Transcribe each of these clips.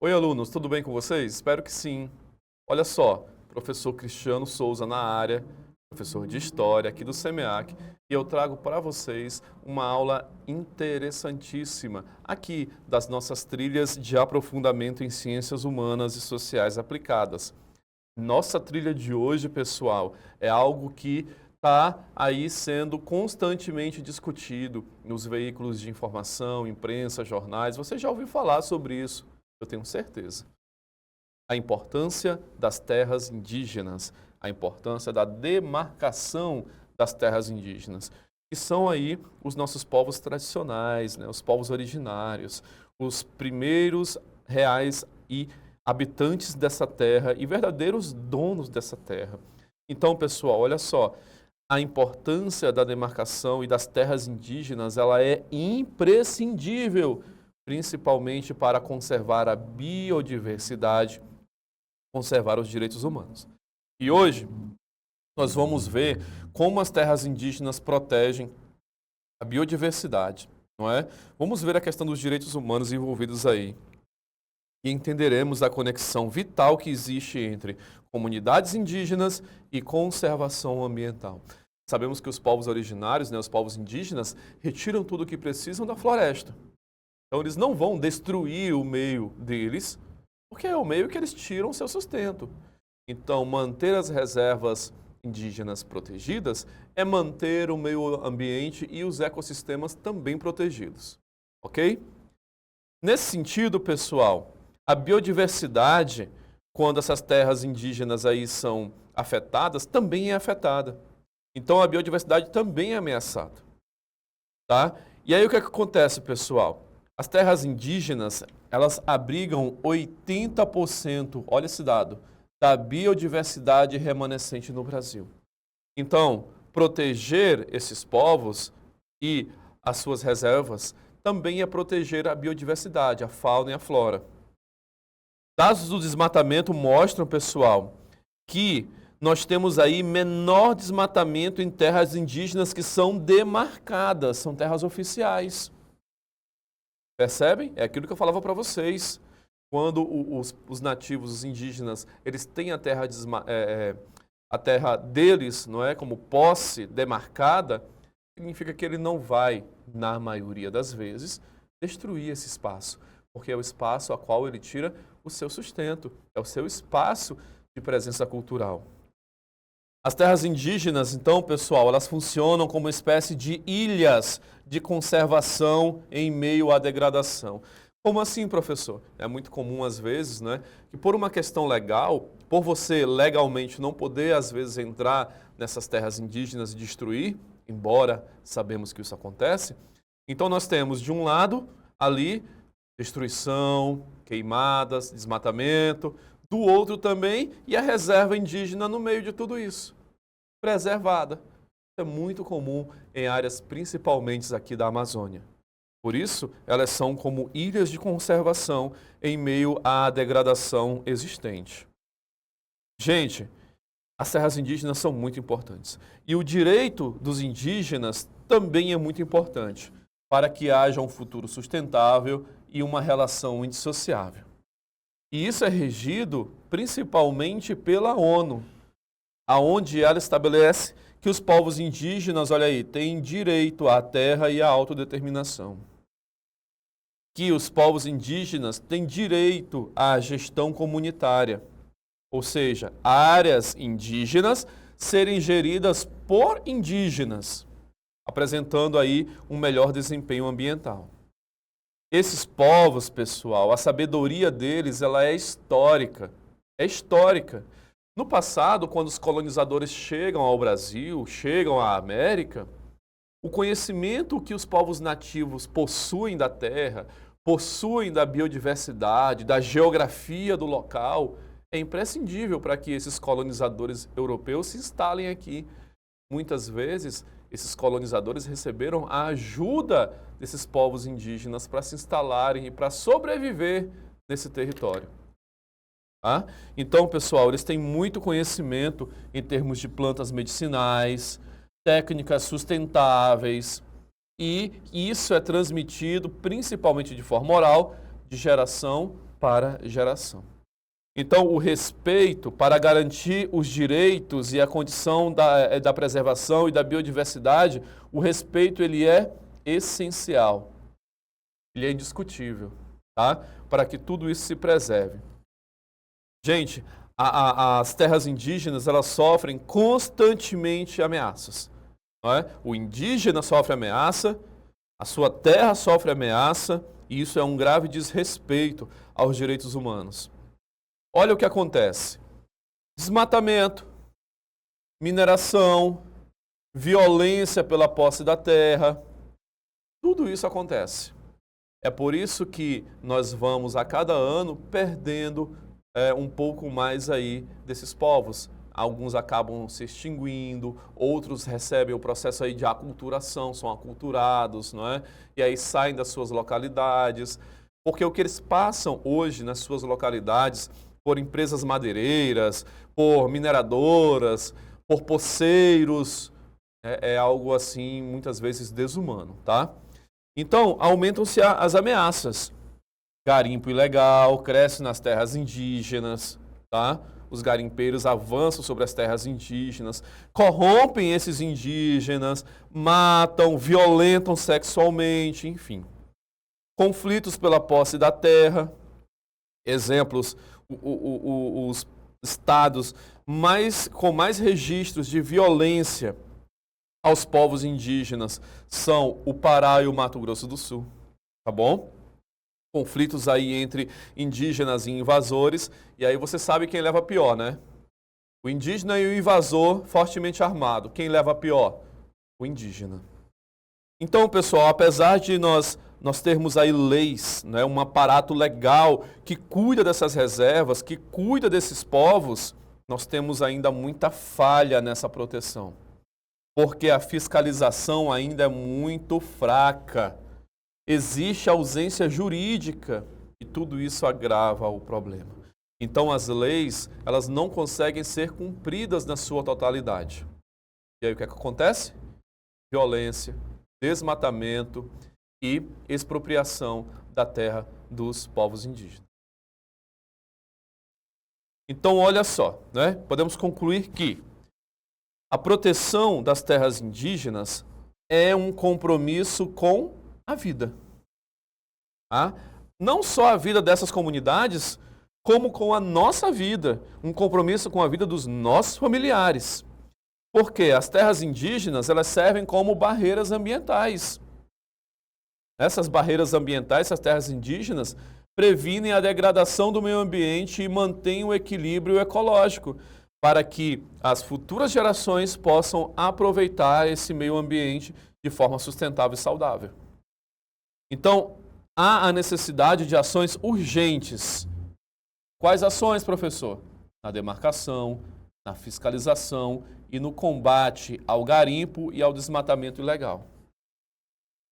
Oi, alunos, tudo bem com vocês? Espero que sim. Olha só, professor Cristiano Souza na área, professor de História aqui do SEMEAC, e eu trago para vocês uma aula interessantíssima aqui das nossas trilhas de aprofundamento em Ciências Humanas e Sociais Aplicadas. Nossa trilha de hoje, pessoal, é algo que está aí sendo constantemente discutido nos veículos de informação, imprensa, jornais. Você já ouviu falar sobre isso? Eu tenho certeza. A importância das terras indígenas, a importância da demarcação das terras indígenas, que são aí os nossos povos tradicionais, né, os povos originários, os primeiros reais e habitantes dessa terra e verdadeiros donos dessa terra. Então, pessoal, olha só, a importância da demarcação e das terras indígenas, ela é imprescindível, principalmente para conservar a biodiversidade, conservar os direitos humanos. E hoje nós vamos ver como as terras indígenas protegem a biodiversidade, não é? Vamos ver a questão dos direitos humanos envolvidos aí. E entenderemos a conexão vital que existe entre comunidades indígenas e conservação ambiental. Sabemos que os povos originários, né, os povos indígenas, retiram tudo o que precisam da floresta. Então eles não vão destruir o meio deles, porque é o meio que eles tiram seu sustento. Então manter as reservas indígenas protegidas é manter o meio ambiente e os ecossistemas também protegidos. Ok? Nesse sentido, pessoal, a biodiversidade, quando essas terras indígenas aí são afetadas, também é afetada. Então a biodiversidade também é ameaçada. Tá? E aí o que acontece, pessoal? As terras indígenas, elas abrigam 80%, olha esse dado, da biodiversidade remanescente no Brasil. Então, proteger esses povos e as suas reservas também é proteger a biodiversidade, a fauna e a flora. Dados do desmatamento mostram, pessoal, que nós temos aí menor desmatamento em terras indígenas que são demarcadas, são terras oficiais. Percebem? É aquilo que eu falava para vocês. Quando os nativos, os indígenas, eles têm a terra deles, não é, como posse demarcada, significa que ele não vai, na maioria das vezes, destruir esse espaço, porque é o espaço a qual ele tira o seu sustento, é o seu espaço de presença cultural. As terras indígenas, então, pessoal, elas funcionam como uma espécie de ilhas de conservação em meio à degradação. Como assim, professor? É muito comum, às vezes, né, que por uma questão legal, por você legalmente não poder, às vezes, entrar nessas terras indígenas e destruir, embora sabemos que isso acontece, então nós temos, de um lado, ali, destruição, queimadas, desmatamento, do outro também, e a reserva indígena no meio de tudo isso, preservada. É muito comum em áreas principalmente aqui da Amazônia. Por isso, elas são como ilhas de conservação em meio à degradação existente. Gente, as terras indígenas são muito importantes. E o direito dos indígenas também é muito importante para que haja um futuro sustentável e uma relação indissociável. E isso é regido principalmente pela ONU, aonde ela estabelece que os povos indígenas, olha aí, têm direito à terra e à autodeterminação. Que os povos indígenas têm direito à gestão comunitária, ou seja, áreas indígenas serem geridas por indígenas, apresentando aí um melhor desempenho ambiental. Esses povos, pessoal, a sabedoria deles, ela é histórica. É histórica. No passado, quando os colonizadores chegam ao Brasil, chegam à América, o conhecimento que os povos nativos possuem da terra, possuem da biodiversidade, da geografia do local, é imprescindível para que esses colonizadores europeus se instalem aqui. Muitas vezes, esses colonizadores receberam a ajuda desses povos indígenas para se instalarem e para sobreviver nesse território. Tá? Então, pessoal, eles têm muito conhecimento em termos de plantas medicinais, técnicas sustentáveis, e isso é transmitido principalmente de forma oral, de geração para geração. Então, o respeito para garantir os direitos e a condição da preservação e da biodiversidade, o respeito ele é essencial, ele é indiscutível, tá? Para que tudo isso se preserve. Gente, as terras indígenas, elas sofrem constantemente ameaças. Não é? O indígena sofre ameaça, a sua terra sofre ameaça, e isso é um grave desrespeito aos direitos humanos. Olha o que acontece. Desmatamento, mineração, violência pela posse da terra, tudo isso acontece. É por isso que nós vamos a cada ano perdendo um pouco mais aí desses povos. Alguns acabam se extinguindo, outros recebem o processo aí de aculturação, são aculturados, não é? E aí saem das suas localidades, porque o que eles passam hoje nas suas localidades, por empresas madeireiras, por mineradoras, por poceiros, é algo assim, muitas vezes desumano, tá? Então, aumentam-se as ameaças. Garimpo ilegal, cresce nas terras indígenas, tá? Os garimpeiros avançam sobre as terras indígenas, corrompem esses indígenas, matam, violentam sexualmente, enfim. Conflitos pela posse da terra. Exemplos, os estados com mais registros de violência aos povos indígenas são o Pará e o Mato Grosso do Sul, tá bom? Conflitos aí entre indígenas e invasores, e aí você sabe quem leva pior, né? O indígena e o invasor fortemente armado. Quem leva pior? O indígena. Então, pessoal, apesar de nós termos aí leis, né, um aparato legal que cuida dessas reservas, que cuida desses povos, nós temos ainda muita falha nessa proteção. Porque a fiscalização ainda é muito fraca. Existe ausência jurídica e tudo isso agrava o problema. Então as leis, elas não conseguem ser cumpridas na sua totalidade. E aí o que é que acontece? Violência, desmatamento e expropriação da terra dos povos indígenas. Então olha só, né? Podemos concluir que a proteção das terras indígenas é um compromisso com a vida. Tá? Não só a vida dessas comunidades, como com a nossa vida. Um compromisso com a vida dos nossos familiares. Porque as terras indígenas, elas servem como barreiras ambientais. Essas barreiras ambientais, essas terras indígenas, previnem a degradação do meio ambiente e mantêm o equilíbrio ecológico, para que as futuras gerações possam aproveitar esse meio ambiente de forma sustentável e saudável. Então, há a necessidade de ações urgentes. Quais ações, professor? Na demarcação, na fiscalização e no combate ao garimpo e ao desmatamento ilegal.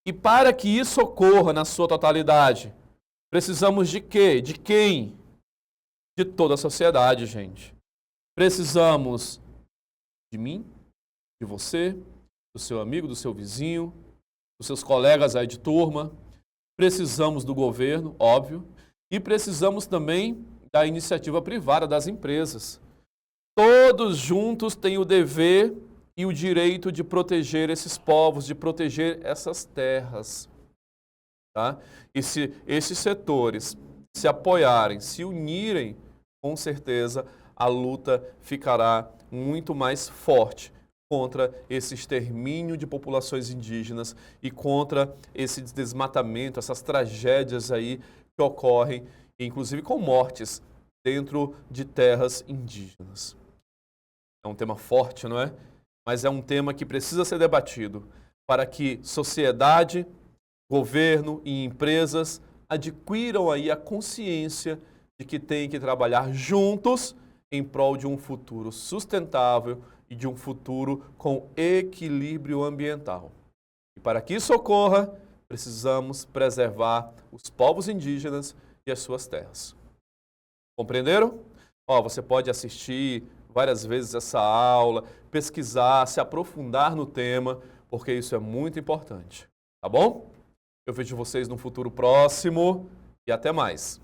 E para que isso ocorra na sua totalidade, precisamos de quê? De quem? De toda a sociedade, gente. Precisamos de mim, de você, do seu amigo, do seu vizinho, dos seus colegas aí de turma. Precisamos do governo, óbvio, e precisamos também da iniciativa privada das empresas. Todos juntos têm o dever e o direito de proteger esses povos, de proteger essas terras. Tá? E se esses setores se apoiarem, se unirem, com certeza a luta ficará muito mais forte contra esse extermínio de populações indígenas e contra esse desmatamento, essas tragédias aí que ocorrem, inclusive com mortes, dentro de terras indígenas. É um tema forte, não é? Mas é um tema que precisa ser debatido para que sociedade, governo e empresas adquiram aí a consciência de que têm que trabalhar juntos em prol de um futuro sustentável e de um futuro com equilíbrio ambiental. E para que isso ocorra, precisamos preservar os povos indígenas e as suas terras. Compreenderam? Você pode assistir várias vezes essa aula, pesquisar, se aprofundar no tema, porque isso é muito importante. Tá bom? Eu vejo vocês no futuro próximo e até mais.